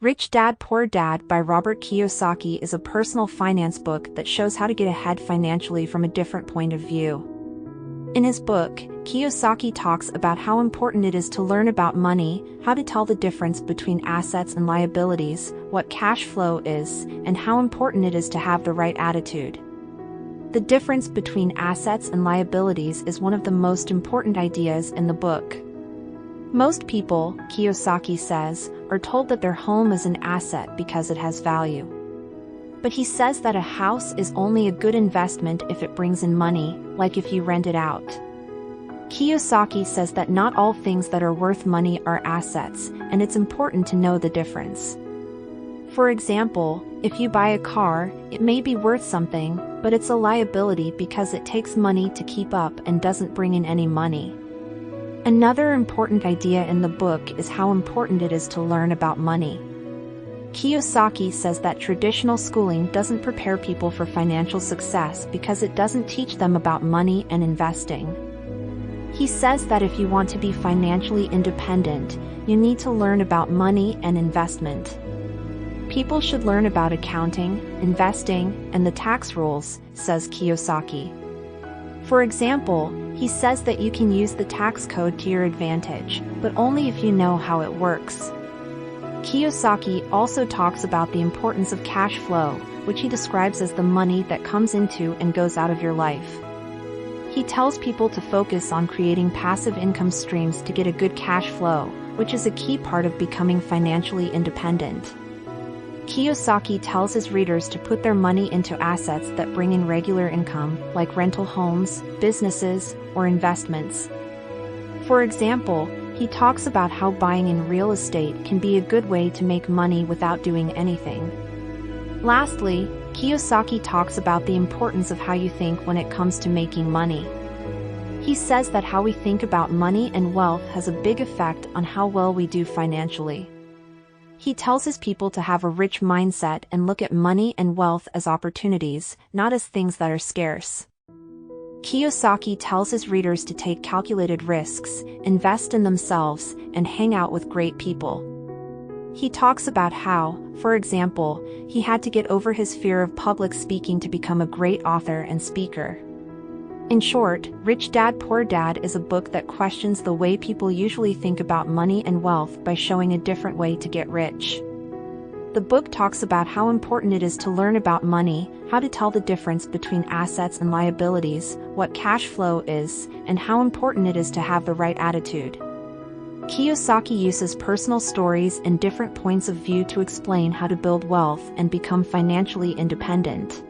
Rich Dad Poor Dad by Robert Kiyosaki is a personal finance book that shows how to get ahead financially from a different point of view. In his book, Kiyosaki talks about how important it is to learn about money, how to tell the difference between assets and liabilities, what cash flow is, and how important it is to have the right attitude. The difference between assets and liabilities is one of the most important ideas in the book. Most people, Kiyosaki says, are told that their home is an asset because it has value. But he says that a house is only a good investment if it brings in money, like if you rent it out. Kiyosaki says that not all things that are worth money are assets, and it's important to know the difference. For example, if you buy a car, it may be worth something, but it's a liability because it takes money to keep up and doesn't bring in any money. Another important idea in the book is how important it is to learn about money. Kiyosaki says that traditional schooling doesn't prepare people for financial success because it doesn't teach them about money and investing. He says that if you want to be financially independent, you need to learn about money and investment. People should learn about accounting, investing, and the tax rules, says Kiyosaki. For example, he says that you can use the tax code to your advantage, but only if you know how it works. Kiyosaki also talks about the importance of cash flow, which he describes as the money that comes into and goes out of your life. He tells people to focus on creating passive income streams to get a good cash flow, which is a key part of becoming financially independent. Kiyosaki tells his readers to put their money into assets that bring in regular income, like rental homes, businesses, or investments. For example, he talks about how buying in real estate can be a good way to make money without doing anything. Lastly, Kiyosaki talks about the importance of how you think when it comes to making money. He says that how we think about money and wealth has a big effect on how well we do financially. He tells his people to have a rich mindset and look at money and wealth as opportunities, not as things that are scarce. Kiyosaki tells his readers to take calculated risks, invest in themselves, and hang out with great people. He talks about how, for example, he had to get over his fear of public speaking to become a great author and speaker. In short, Rich Dad Poor Dad is a book that questions the way people usually think about money and wealth by showing a different way to get rich. The book talks about how important it is to learn about money, how to tell the difference between assets and liabilities, what cash flow is, and how important it is to have the right attitude. Kiyosaki uses personal stories and different points of view to explain how to build wealth and become financially independent.